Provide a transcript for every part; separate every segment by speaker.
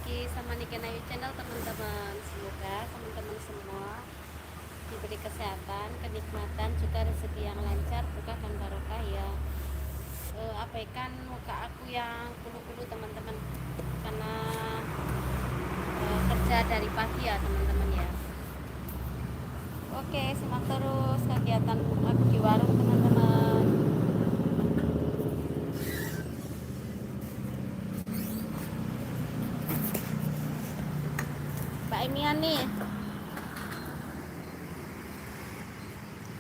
Speaker 1: lagi sama Nike Nayu Channel teman-teman. Semoga teman-teman semua diberi kesehatan, kenikmatan, juga rezeki yang lancar, berkah dan barokah ya. Abaikan muka aku yang kulu-kulu teman-teman, karena kerja dari pagi ya teman-teman ya. Oke, simak terus kegiatan aku di warung teman-teman. Mbak Emiani,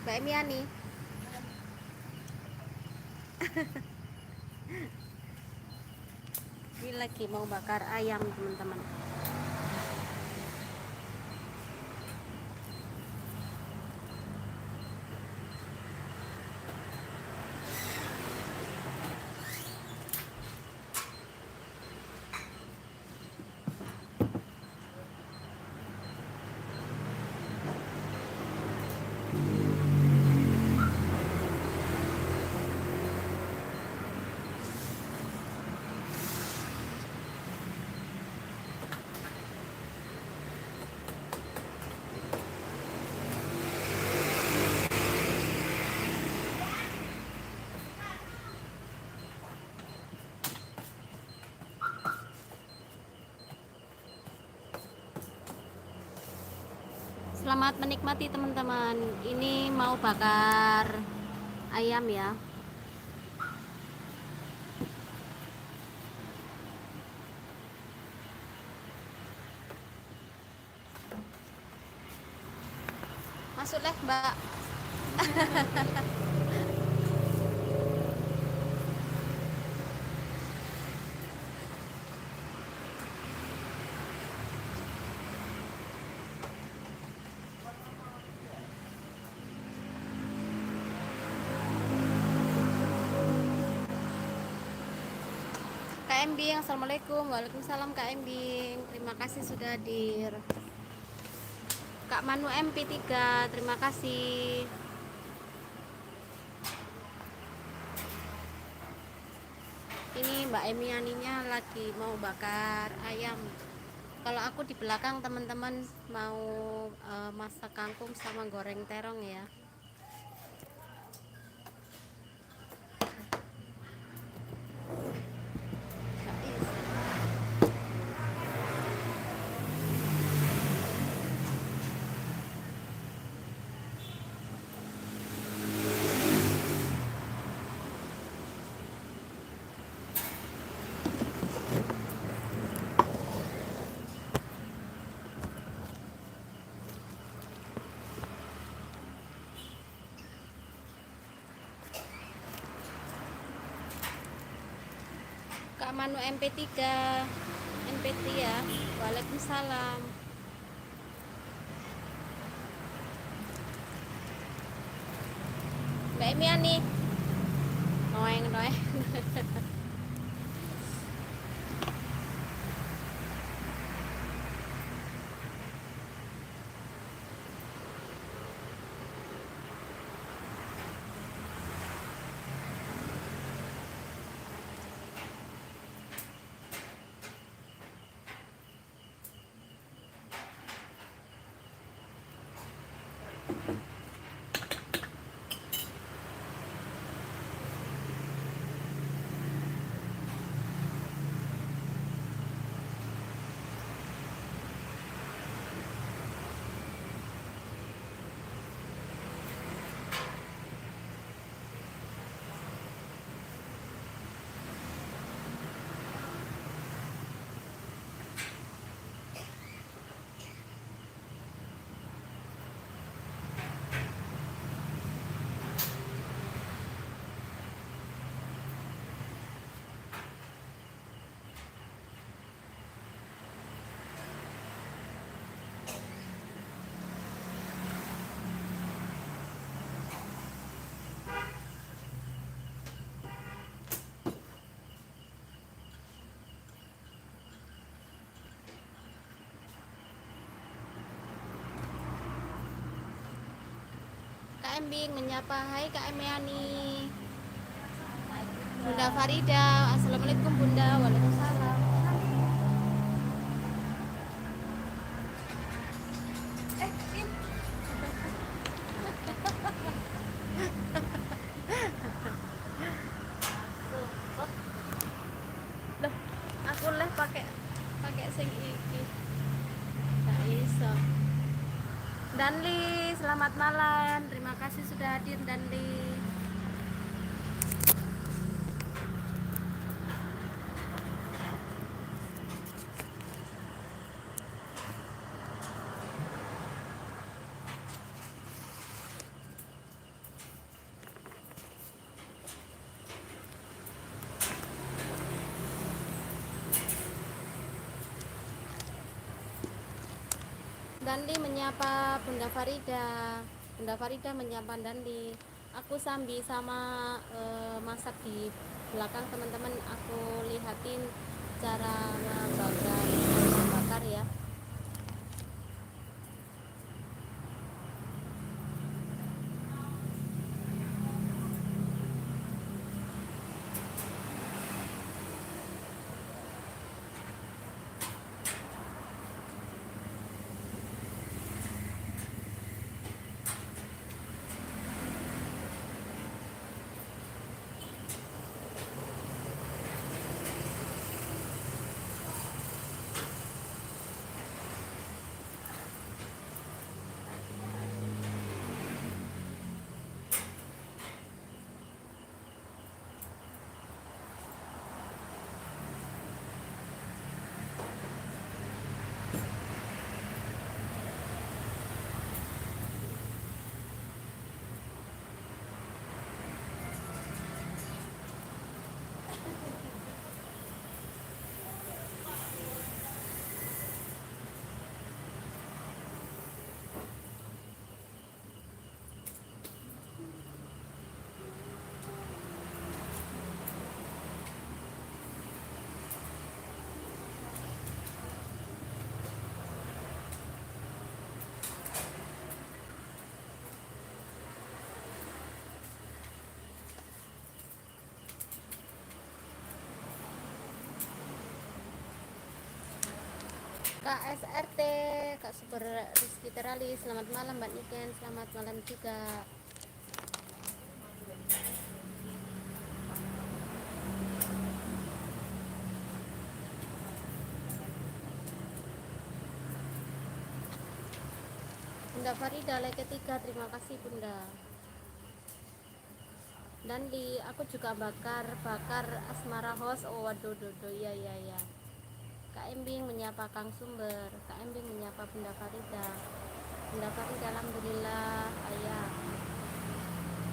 Speaker 1: Mbak Emiani, ini lagi mau bakar ayam teman-teman. Selamat menikmati teman-teman. Ini mau bakar ayam ya. Masuklah Mbak. Kak Embing, assalamualaikum. Waalaikumsalam Kak Embing. Terima kasih sudah hadir. Kak Manu MP3, terima kasih. Ini Mbak Emianinya lagi mau bakar ayam. Kalau aku di belakang teman-teman mau masak kangkung sama goreng terong ya. Kak Manu MP3, MP3 ya. Waalaikumsalam. Mbak Emiani, noeng noeng. Kak Embing menyapa, hai Kak Emiani. Bunda Farida, assalamualaikum Bunda. Waalaikumsalam. Selamat malam. Terima kasih sudah hadir Dandi. Dandi menyapa Bunda Farida. Bunda Farida menyapa Dandi. Aku sambil sama masak di belakang teman-teman. Aku lihatin cara membakar ya. Kak SRT, Kak Super Rizky Terali, selamat malam Mbak Niken, selamat malam juga. Bunda Farida, like ketiga, terima kasih Bunda. Dan aku juga bakar asmara host. Oh waduh, ya. Kak Embing menyapa Kang Sumber, Kak Embing menyapa Bunda Farida. Bunda Farida, alhamdulillah ayah.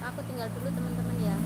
Speaker 1: Aku tinggal dulu teman-teman ya.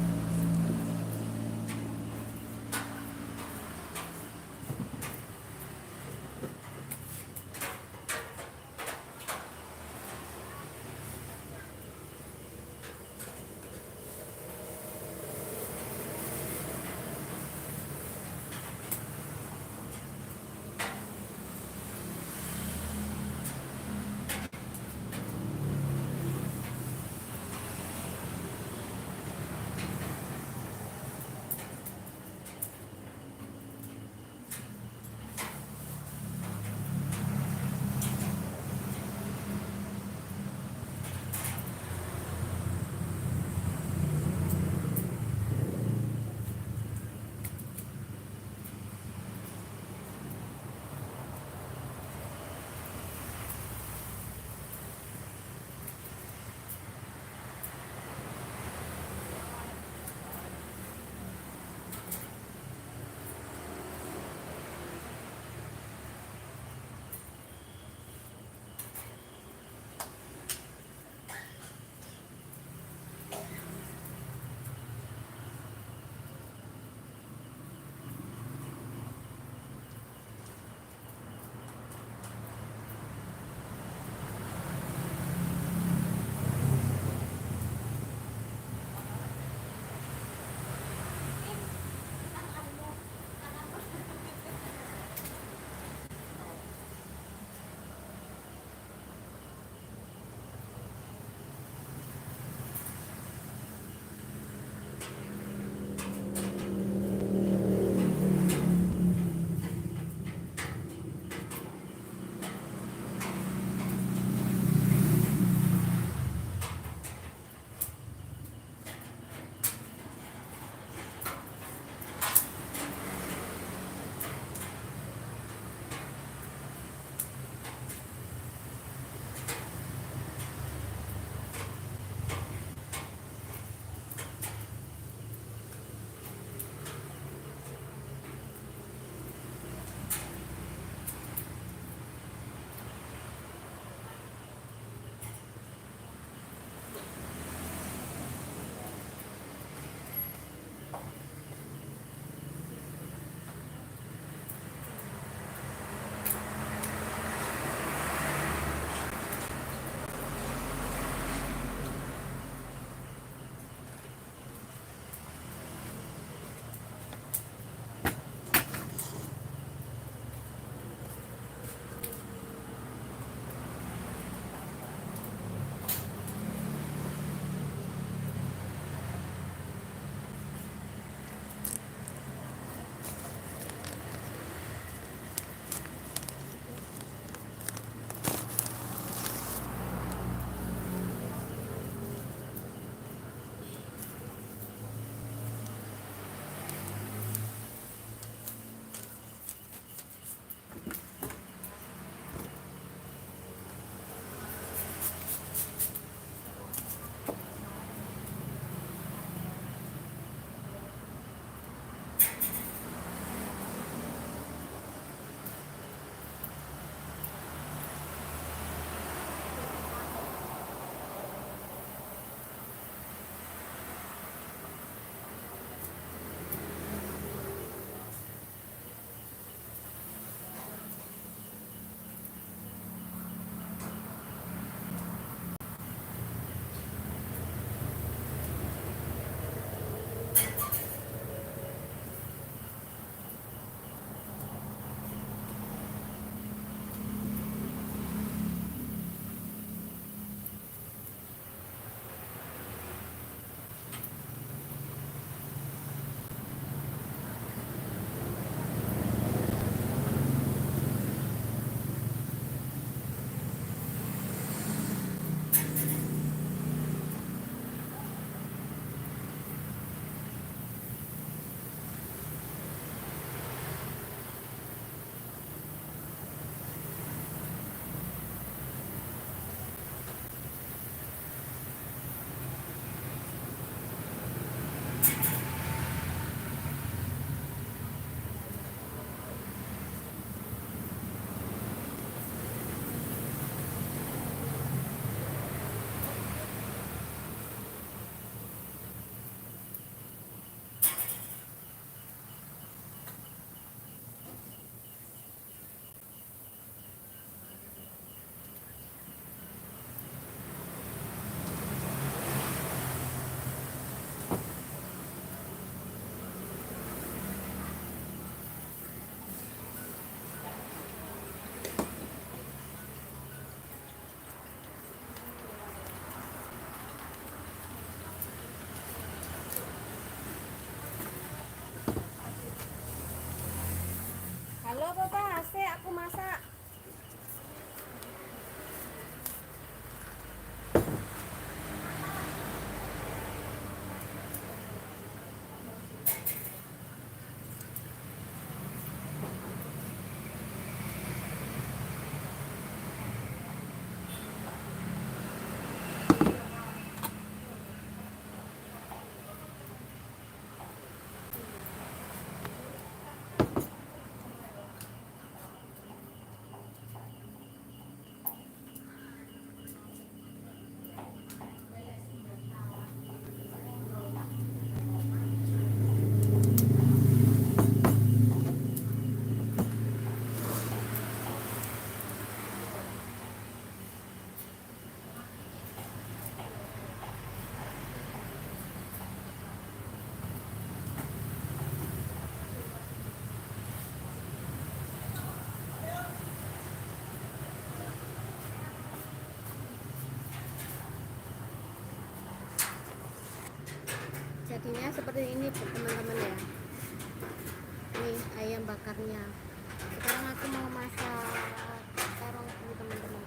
Speaker 1: Jadinya seperti ini teman-teman ya. Ini ayam bakarnya. Sekarang aku mau masak terong dulu teman-teman.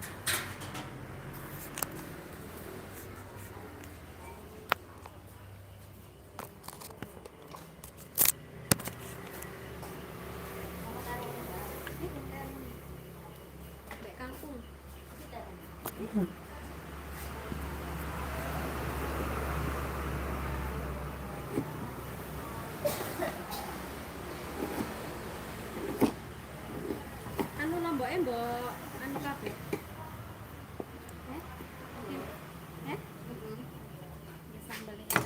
Speaker 1: Bek kangkung. Anu lombok mbok anu kabeh. Ya sambel ya.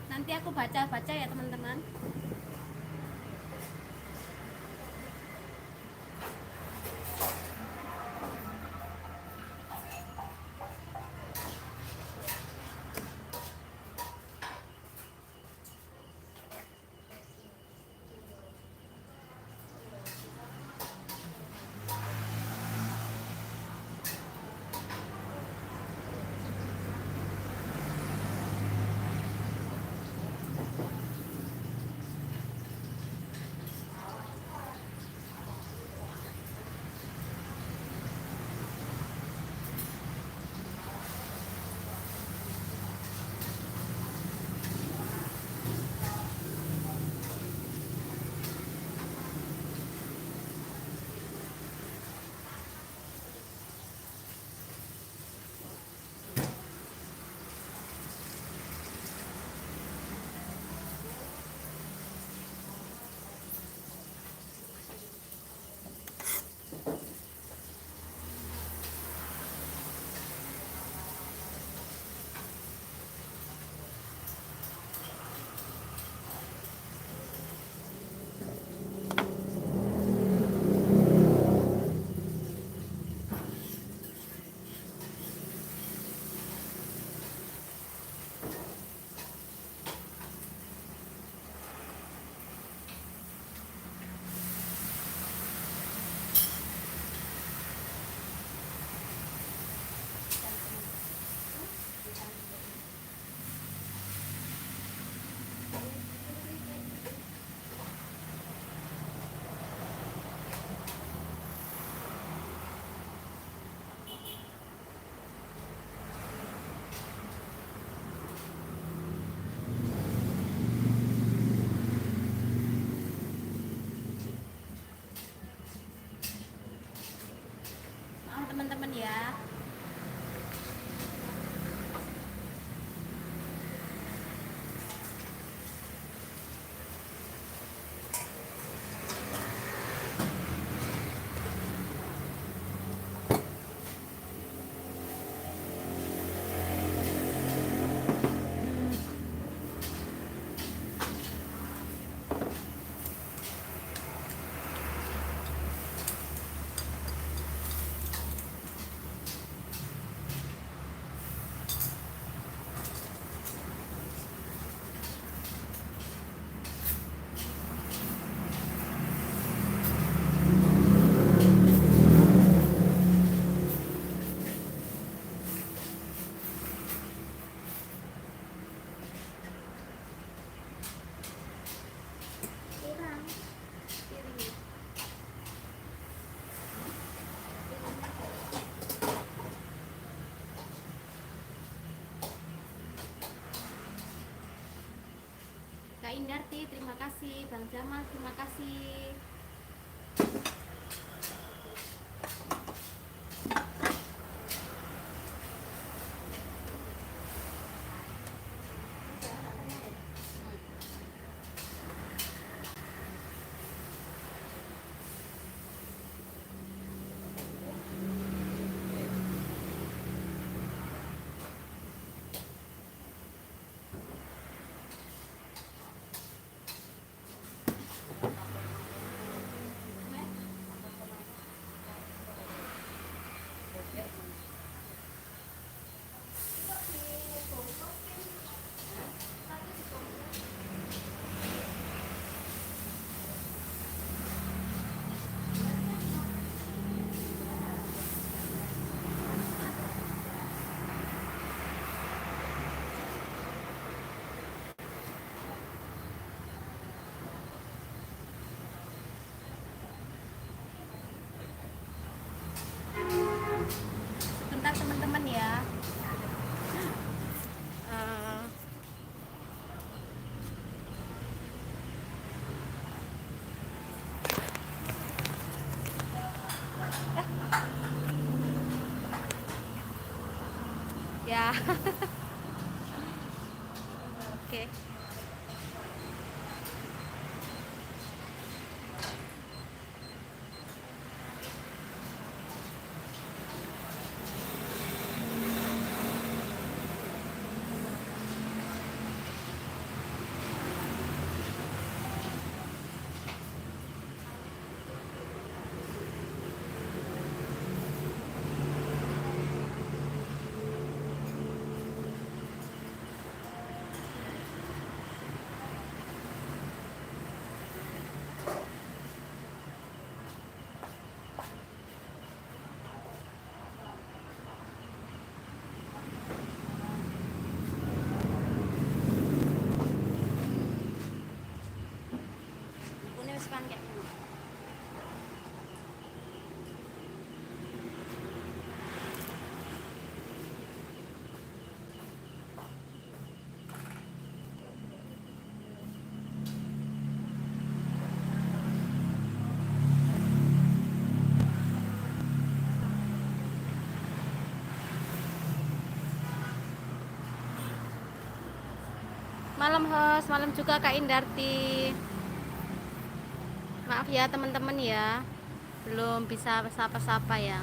Speaker 1: Nanti aku baca-baca ya teman-teman. Teman-teman ya. Kak Indarti, terima kasih. Bang Jamal, terima kasih. Ya. Oke. Ini wis pakai. Malam host, malam juga Kak Indarti. Maaf ya teman-teman ya, belum bisa sapa-sapa ya.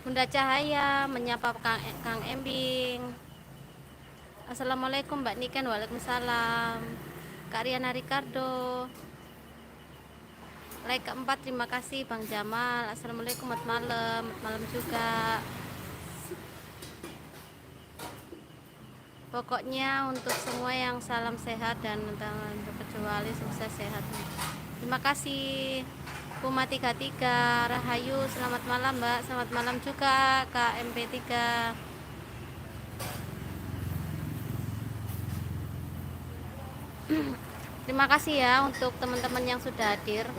Speaker 1: Bunda Cahaya menyapa Kang Embing. Assalamualaikum Mbak Niken. Waalaikumsalam. Kak Riana Ricardo. Like keempat, terima kasih Bang Jamal. Assalamualaikum, selamat malam. Selamat malam juga. Pokoknya untuk semua yang salam sehat dan terkecuali sukses sehat. Terima kasih. Puma 33 Rahayu, selamat malam Mbak. Selamat malam juga Kak MP3. Terima kasih ya untuk teman-teman yang sudah hadir.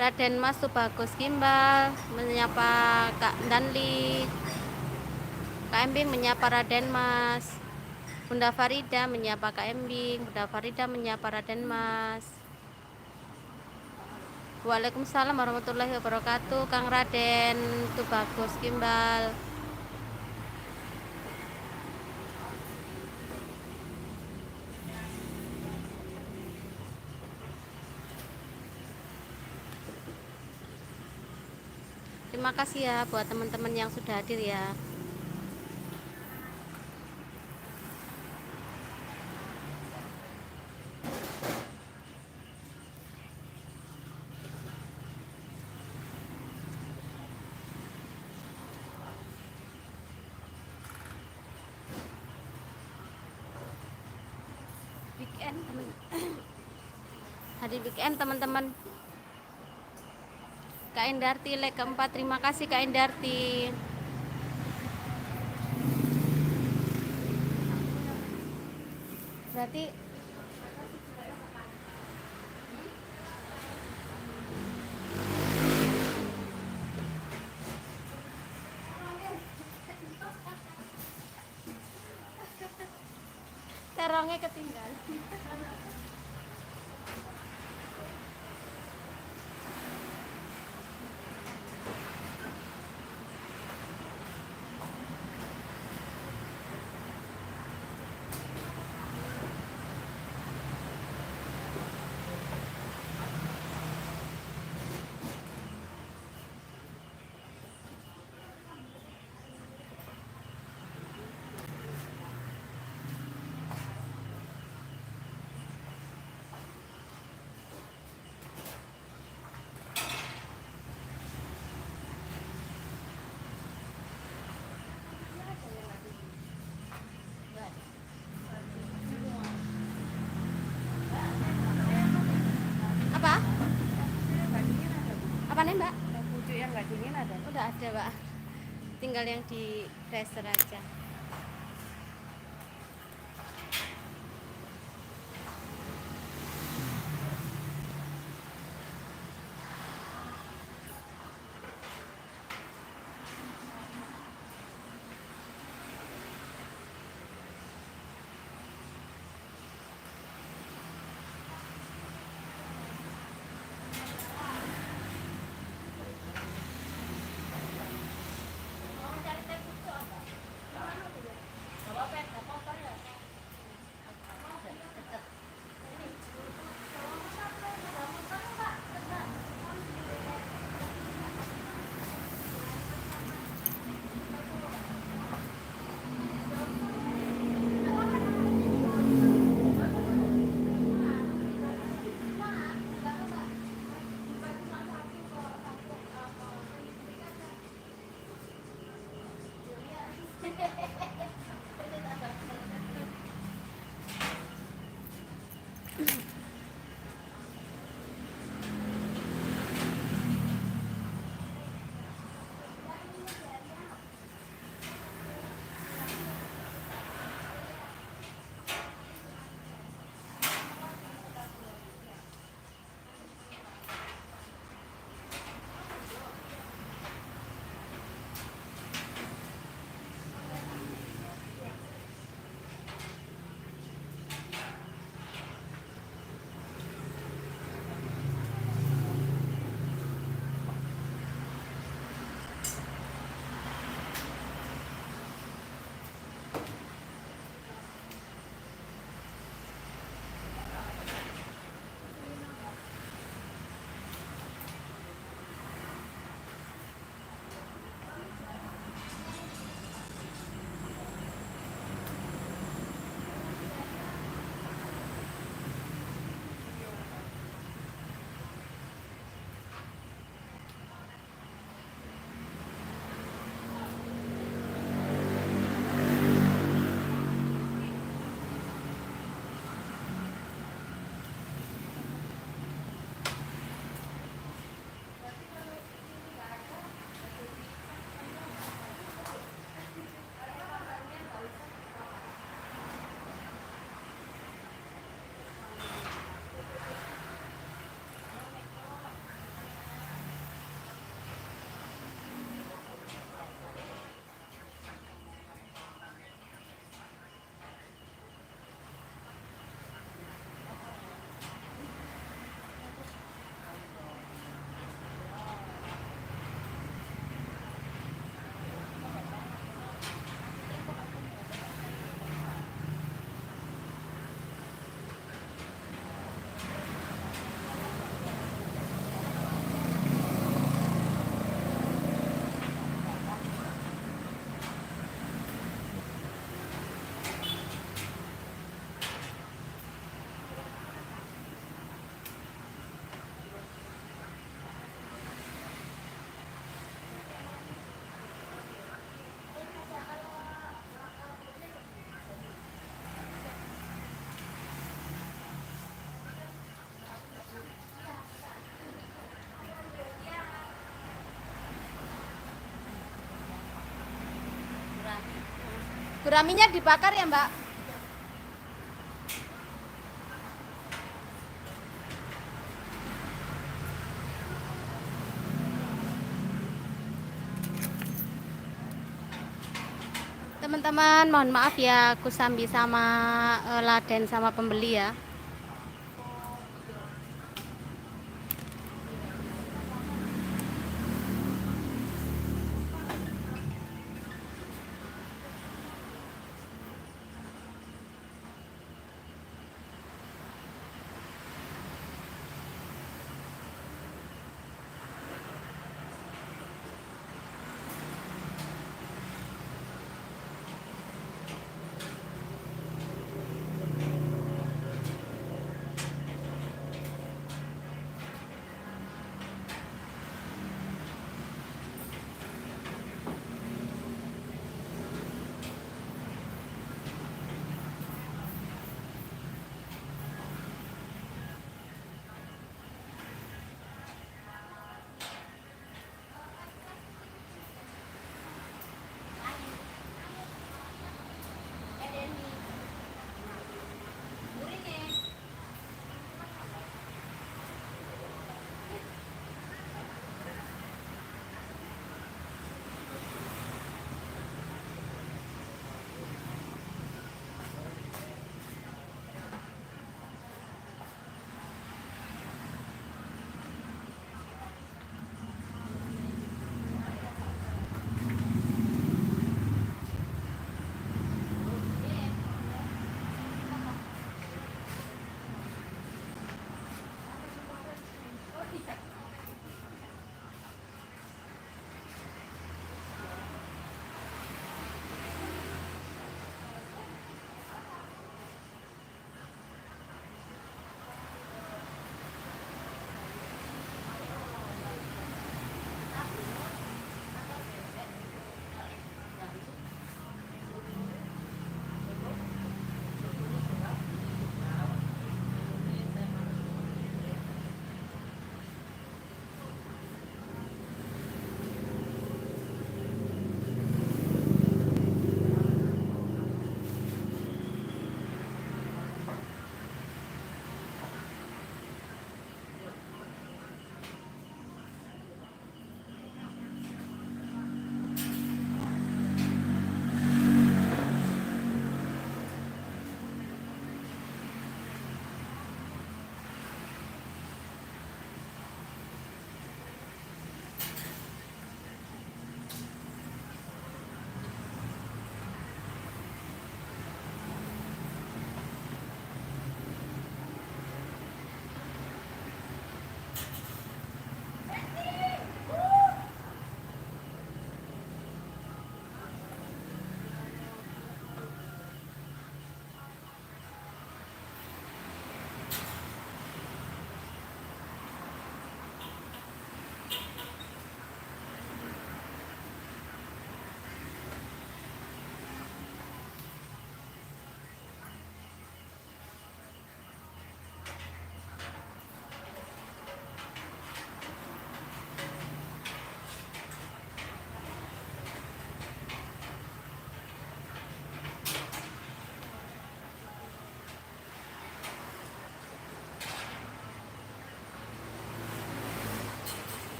Speaker 1: Raden Mas Tubagus Gimbal menyapa Kak Danli. Kak Embing menyapa Raden Mas. Bunda Farida menyapa Kak Embing. Bunda Farida menyapa Raden Mas. Waalaikumsalam warahmatullahi wabarakatuh. Kang Raden Tubagus Gimbal. Terima kasih ya buat teman-teman yang sudah hadir ya. Weekend teman. Hari weekend teman-teman. Kak Indarti like keempat, terima kasih Kak Indarti. Berarti terongnya ketinggalan. Apa? Apa nih Mbak?
Speaker 2: Pucuk yang nggak dingin ada?
Speaker 1: Udah ada Mbak. Tinggal yang di freezer aja. Guraminya dibakar ya, Mbak? Teman-teman, mohon maaf ya, aku sambil sama Laden sama pembeli ya.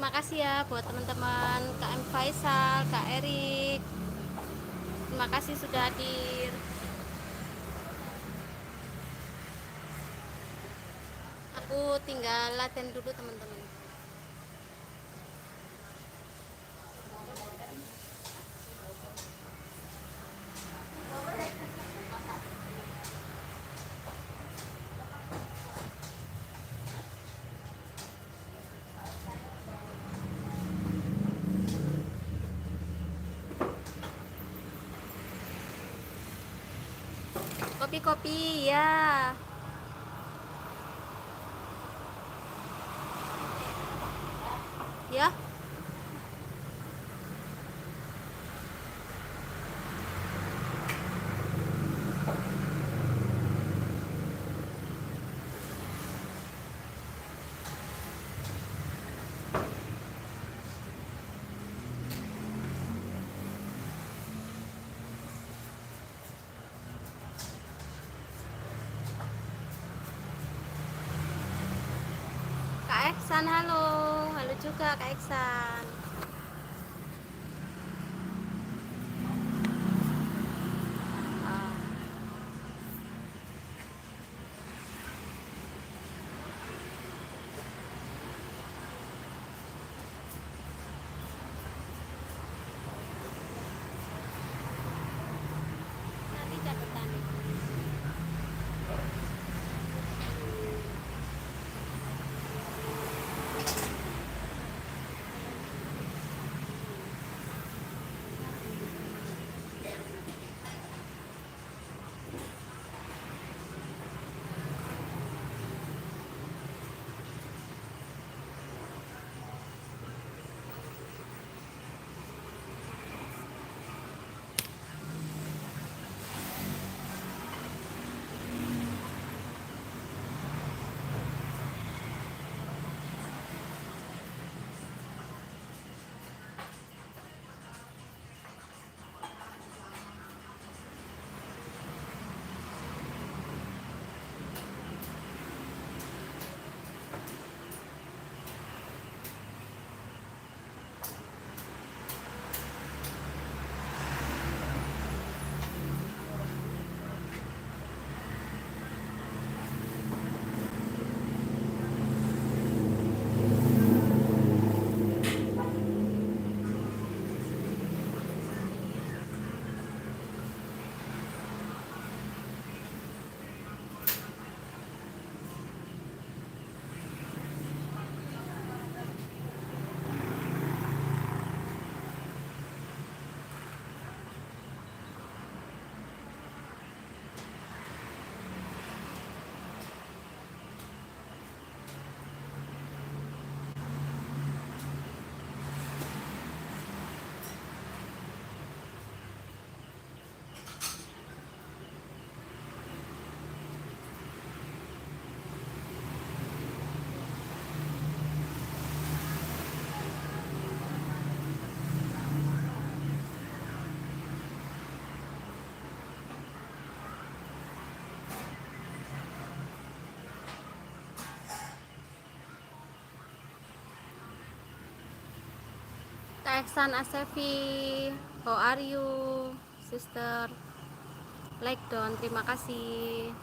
Speaker 1: terima kasih ya buat teman-teman KM Faisal, Kak Erik. Terima kasih sudah hadir. Aku tinggal latihan dulu teman-teman. Kopi-kopi ya. Ya. Kak Eksan, halo. Halo juga Kak Eksan. Ah, nanti catatan. Kak Eksan Asefi, how are you, sister? Like don, terima kasih.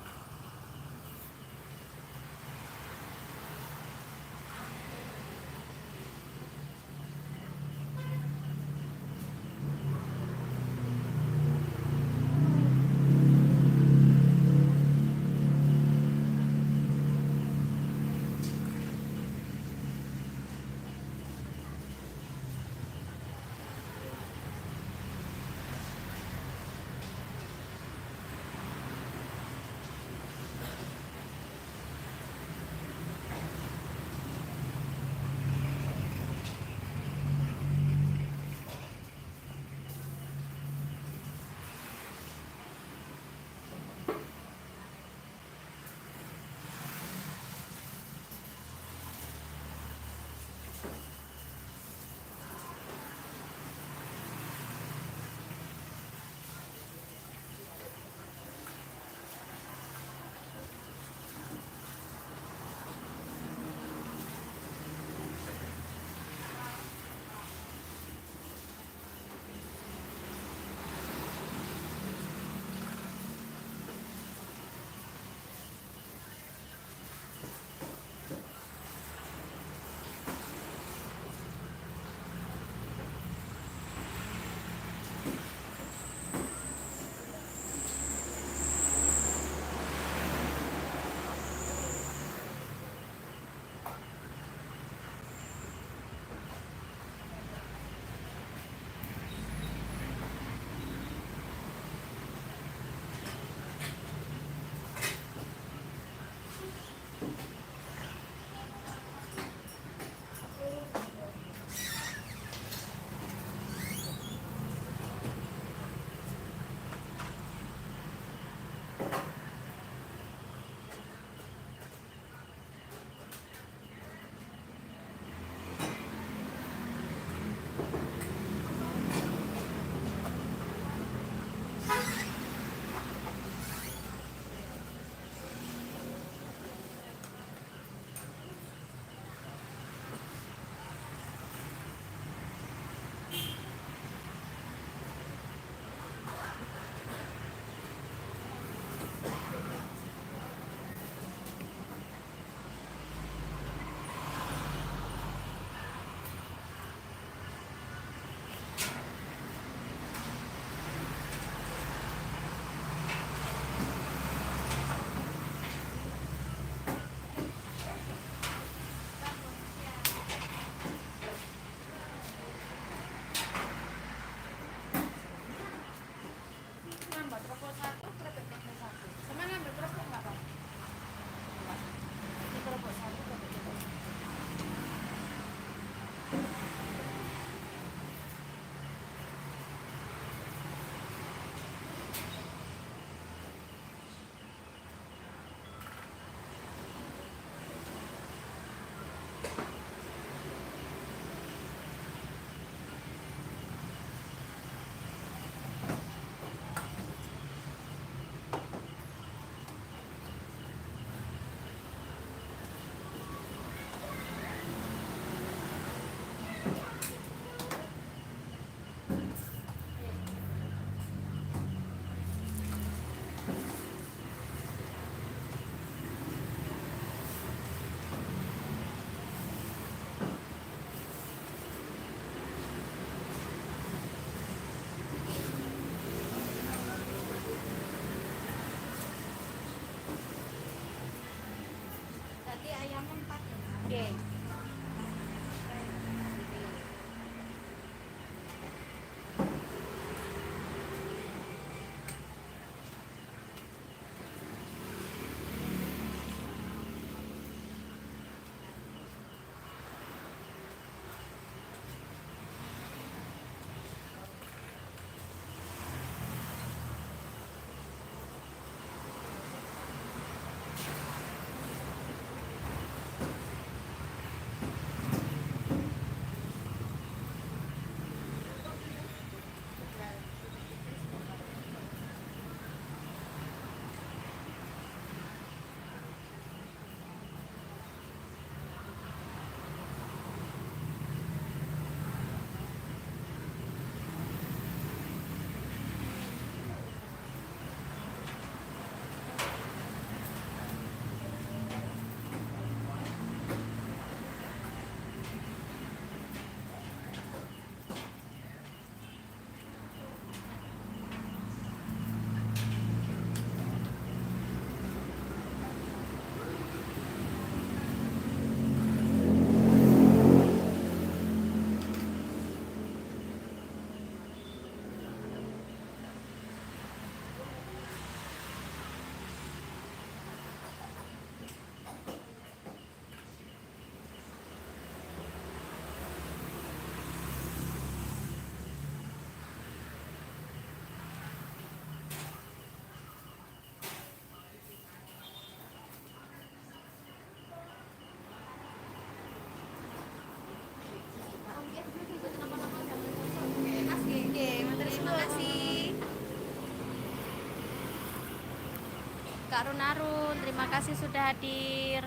Speaker 1: Kak Runarun, terima kasih sudah hadir.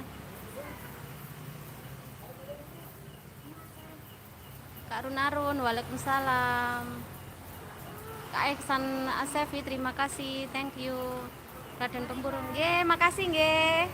Speaker 1: Kak Runarun, waalaikumsalam. Kak Eksan Asefi, terima kasih, thank you. Raden Tempurung, nggih, makasih nggih.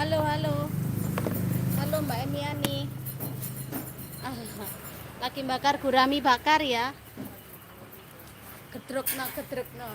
Speaker 1: Halo, halo. Halo Mbak Emiani. Ah, lagi bakar gurami bakar ya. Gedruk no, gedruk no.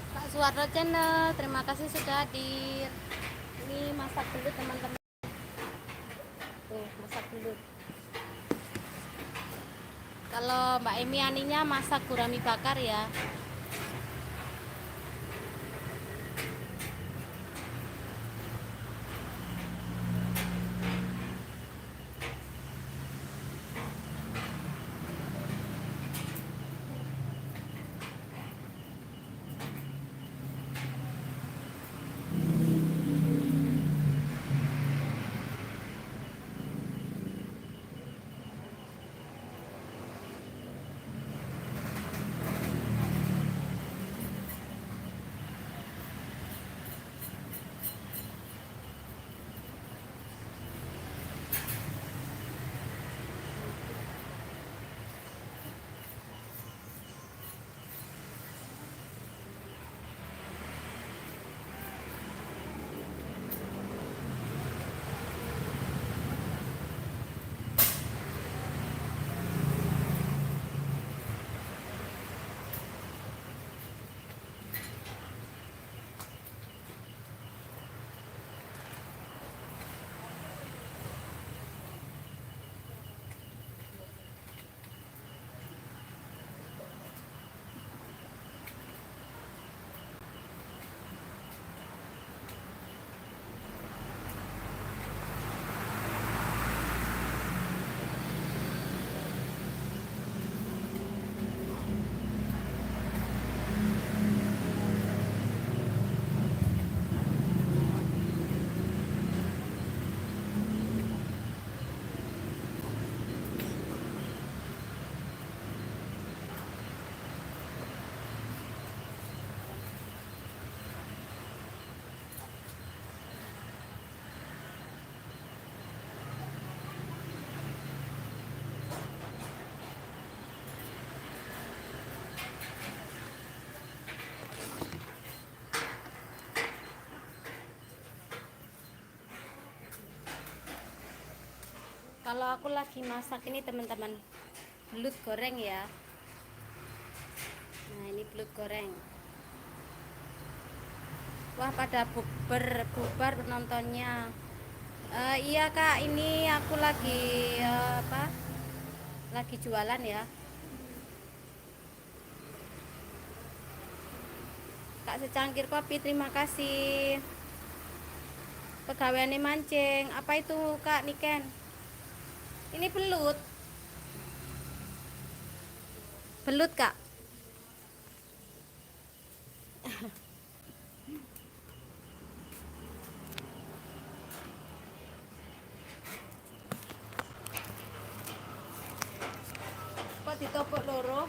Speaker 1: Kak Suwarno Channel, terima kasih sudah hadir. Ini masak belut teman-teman. Tuh, masak belut. Kalau Mbak Emianinya masak gurami bakar ya. Kalau aku lagi masak ini teman-teman, belut goreng ya. Nah ini belut goreng. Wah pada bubar penontonnya. Iya kak, ini aku lagi apa? Lagi jualan ya. Kak secangkir kopi, terima kasih. Pegawaiannya mancing. Apa itu kak Niken? Ini belut. Belut kak. Kok ditopok loro?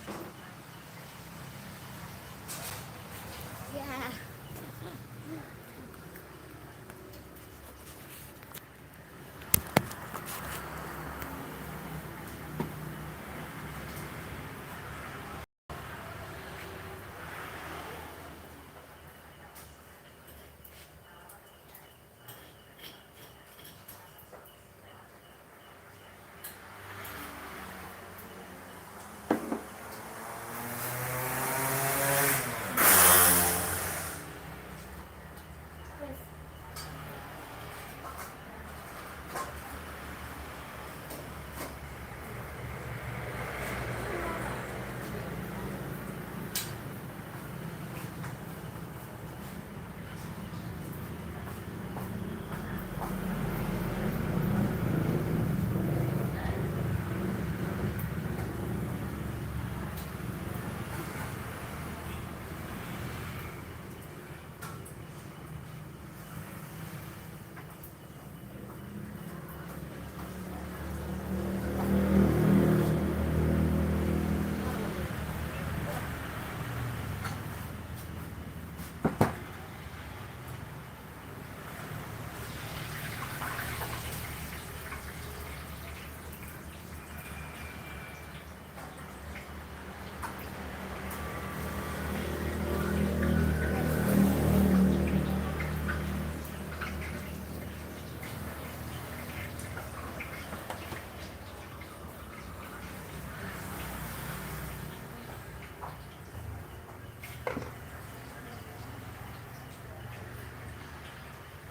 Speaker 1: Ya.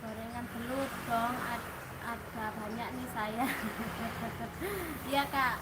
Speaker 1: Gorengan belut dong, ada banyak nih saya. Iya kak.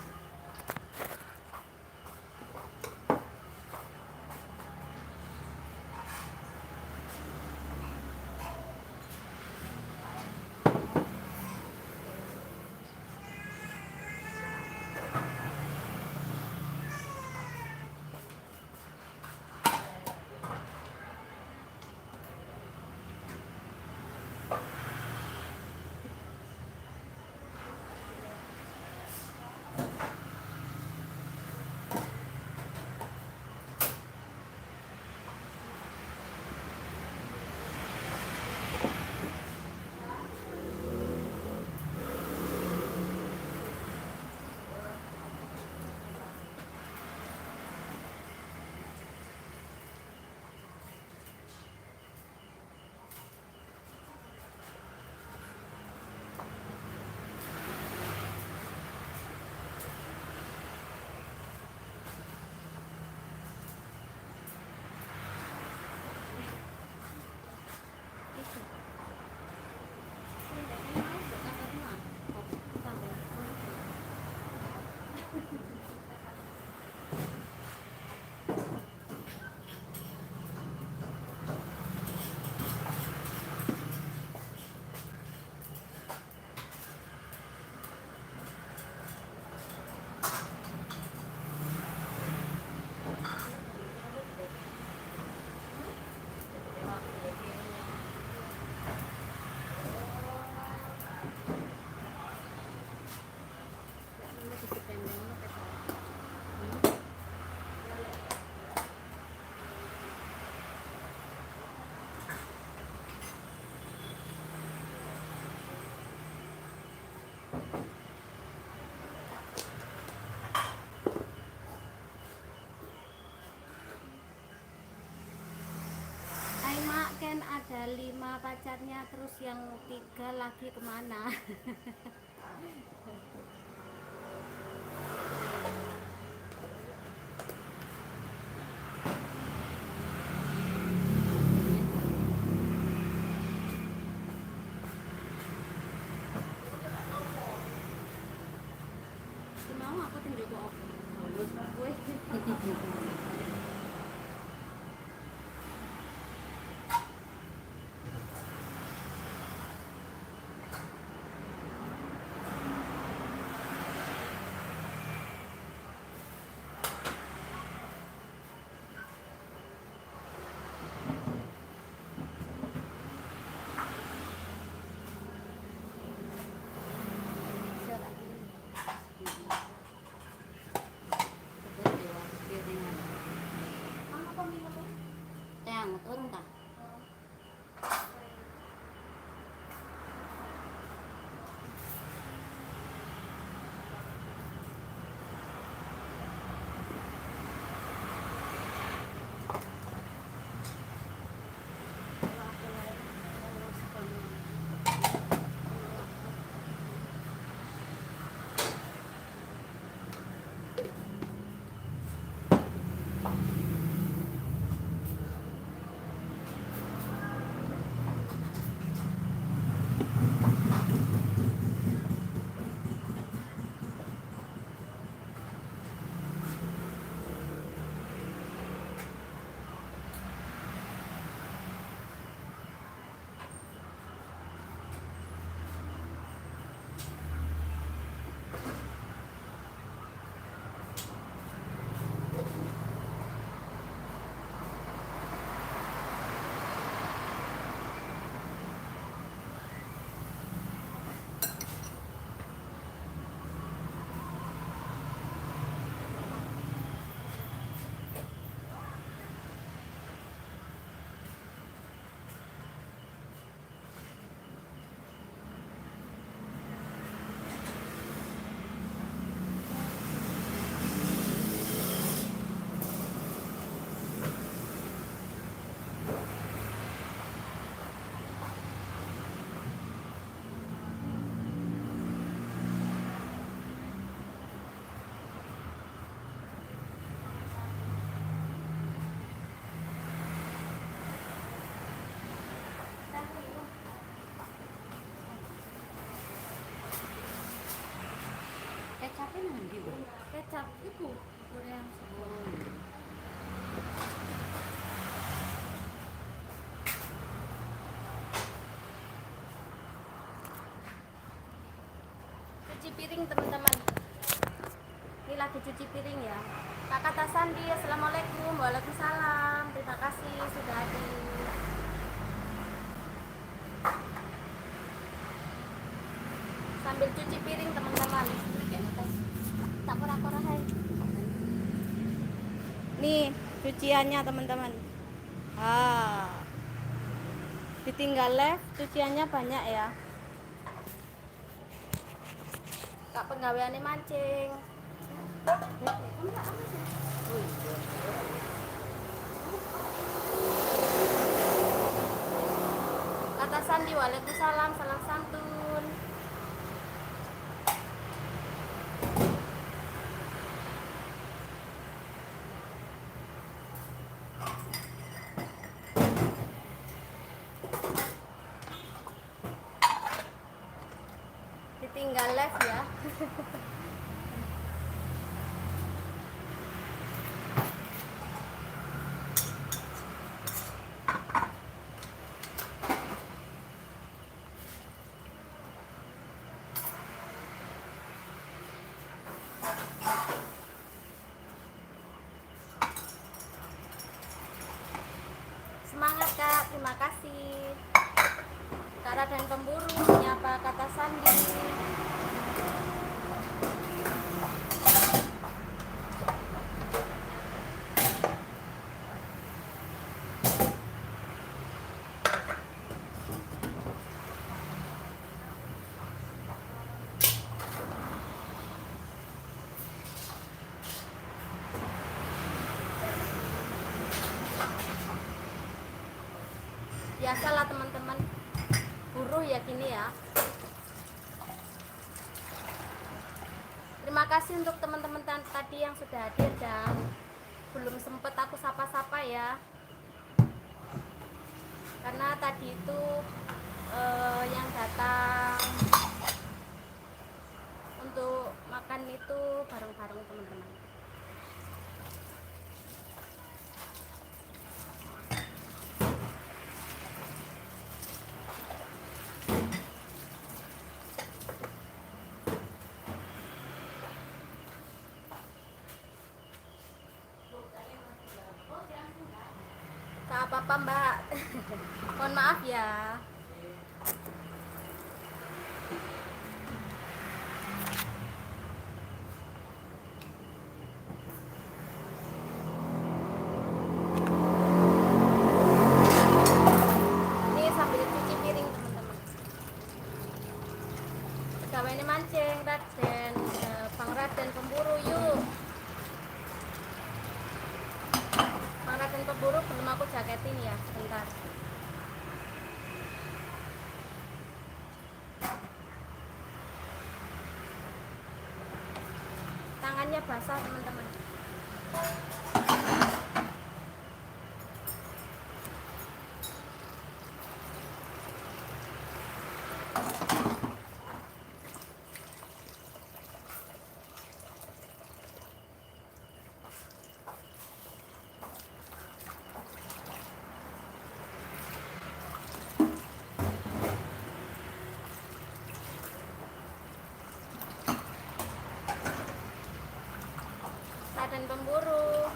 Speaker 1: Hai mak, kan ada 5 pacarnya, terus yang 3 lagi kemana? Mau aku tunjuk kok. Gue. Kecap itu goreng sebelum. Cuci piring teman-teman. Ini lagi cuci piring ya. Kakak Tasandi, assalamualaikum. Waalaikumsalam. Terima kasih sudah hadir. Sambil cuci piring teman-teman. Tak pura-pura hai. Nih cuciannya teman-teman. Ditinggal left, cuciannya banyak ya. Kak penggaweannya mancing. Kata Sandi, waalaikumsalam, salam santun. Ditinggal live ya. Semangat Kak, terima kasih. Kara dan Pemburu menyapa Kata Sandi. Biasalah teman-teman, buruh ya gini ya. Terima kasih untuk teman-teman tadi yang sudah hadir dan belum sempet aku sapa-sapa ya. Karena tadi itu yang datang untuk makan itu bareng-bareng teman-teman. Tak apa-apa Mbak. Mohon maaf ya. Ini sambil cuci piring teman-teman. Pegawainya mancing Raden, Bang Raden Pemburu yuk. Bang Raden Pemburu belum aku jaketin ya, sebentar. Tangannya basah teman-teman. Raden Pemburu.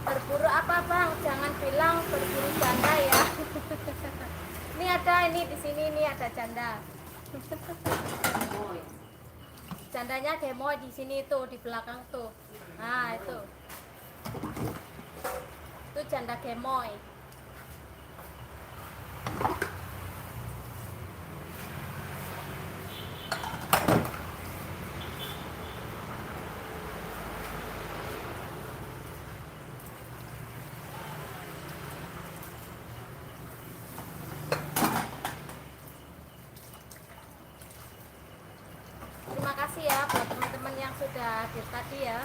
Speaker 1: Berburu apa Bang? Jangan bilang berburu janda ya. Ini ada, ini di sini ini ada janda. Jandanya gemoy di sini tuh, di belakang tuh. Nah itu janda gemoy. Terima kasih ya buat teman-teman yang sudah hadir tadi ya.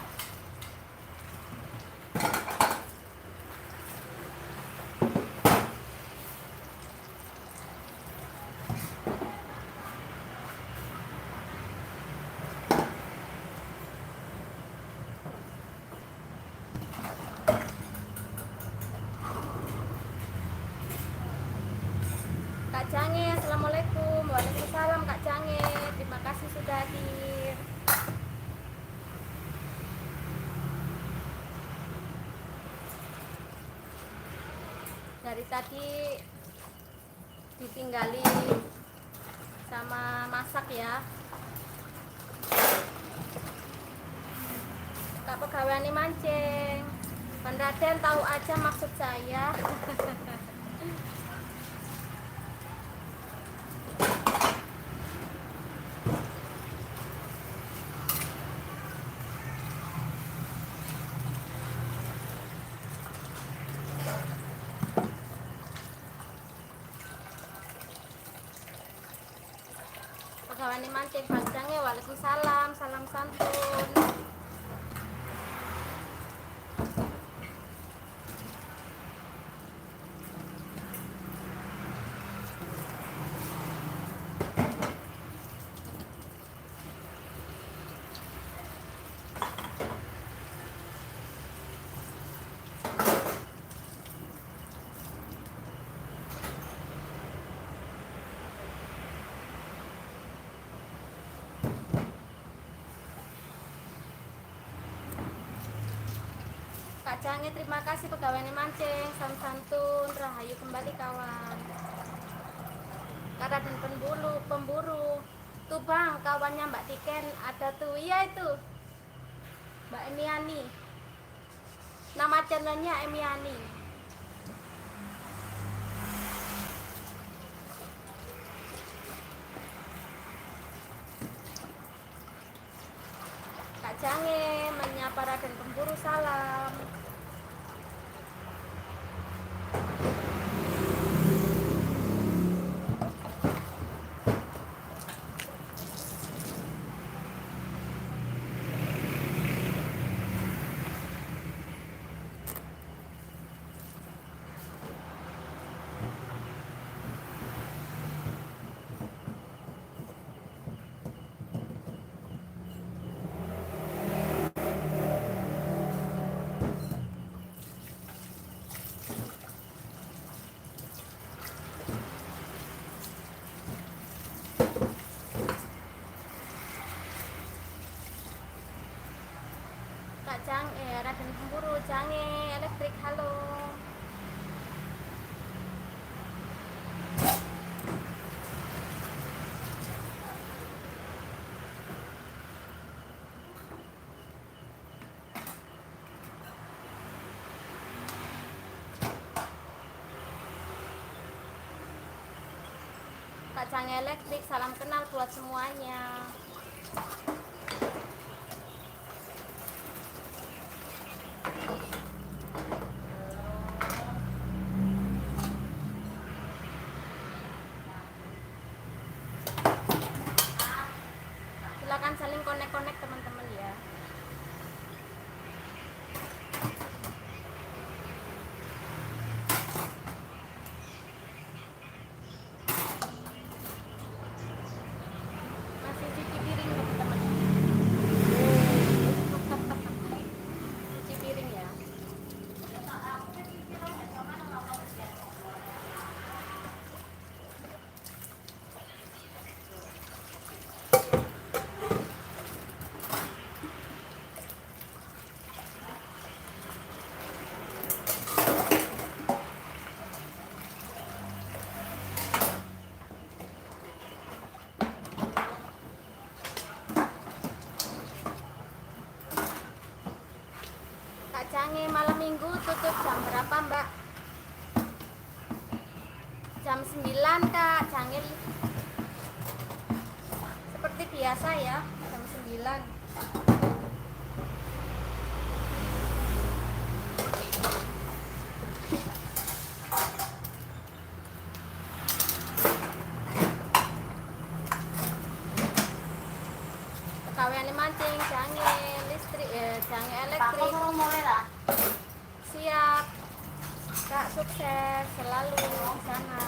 Speaker 1: Dari tadi ditinggali sama masak ya. Tak pegawai mancing. Pan Raden tahu aja maksud saya. Pegawai mancing panjangnya, waalaikumsalam, salam santun. Kak Jange, terima kasih pegawai mancing, salam santun, rahayu kembali kawan. Kak Raden pemburu. Tuh bang, kawannya Mbak Tiken ada tuh, iya itu Mbak Emiani. Nama channelnya Emiani. Kak Jange menyapa Raden pemburu, salam. Kak Jange, Raden pemburu, Jange elektrik, halo. Kak Jange elektrik, salam kenal buat semuanya. Silakan saling konek-konek teman-teman ya. Masih cuci piring teman-teman. Cuci piring ya. Kak Jange, malam minggu tutup jam berapa Mbak? Jam 9 Kak Jange. Seperti biasa ya, jam 9. Pegawai mancing, Jange listrik, Jange elektrik. Siap Kak, sukses selalu di sana.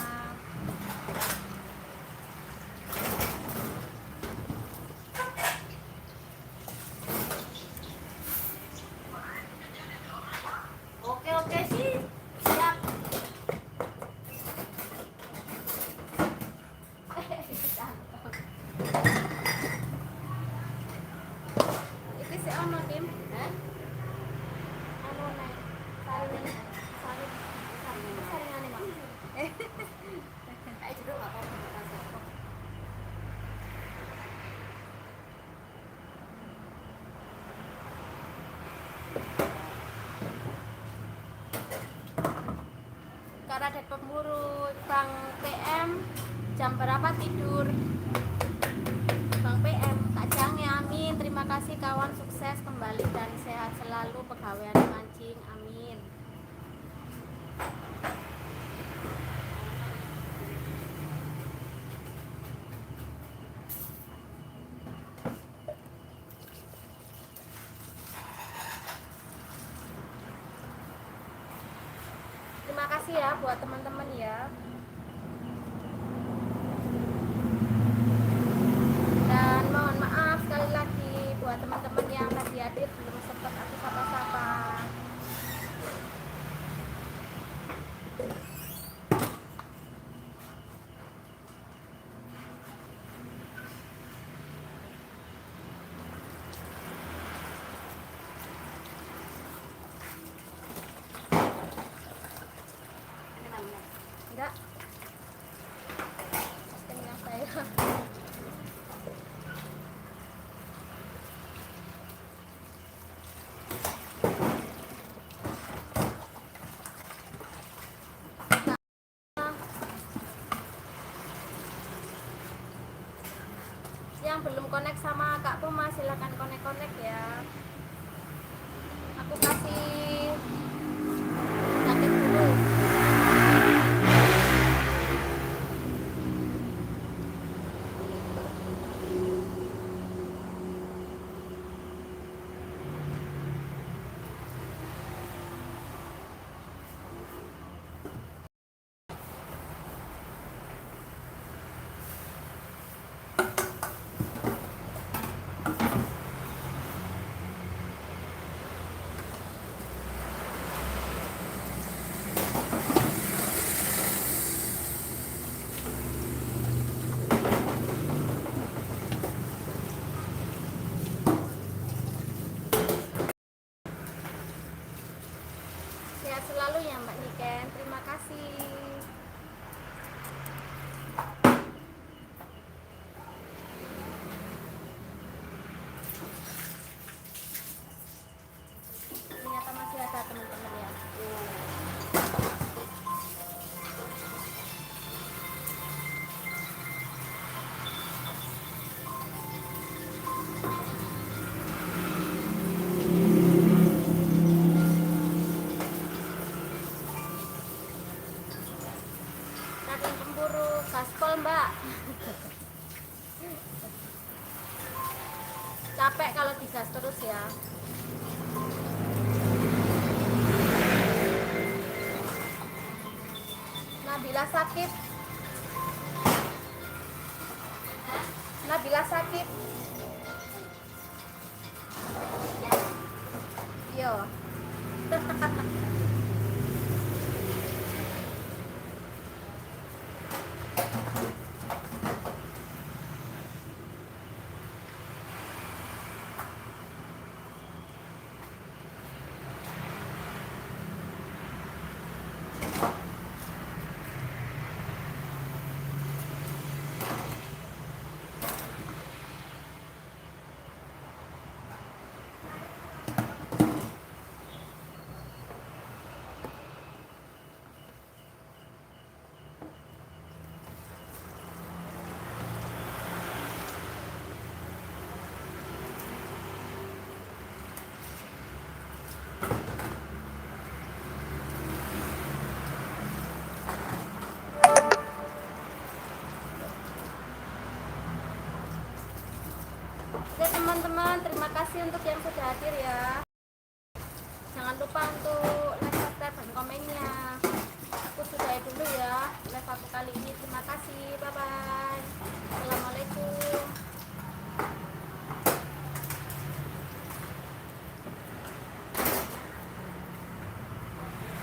Speaker 1: Oke sih, siap. Itu si ono tim, ono nek saring saring saring Kak Raden Pemburu. Bang PM, jam berapa tidur? Bang PM, Kak Jange, amin. Terima kasih kawan, sukses kembali dan sehat selalu pegawaian mancing, amin. Terima kasih ya buat teman-teman ya. Dan mohon maaf sekali lagi buat teman-teman yang tadi hadir belum sempat aku sapa-sapa. Enggak. Setengah saya. Yang belum connect sama Kak Puma silahkan connect ya. Aku kasih jaket dulu. Sehat selalu ya Mbak Niken, terima kasih. Ternyata masih ada teman-teman ya. Raden Pemburu, gaspol Mbak. Capek kalau digas terus ya. Nabila sakit. Nabila sakit. Yo. Oke teman-teman, terima kasih untuk yang sudah hadir ya. Jangan lupa untuk like, subscribe, dan komennya. Aku sudahi dulu ya live aku kali ini. Terima kasih, bye bye. Assalamualaikum.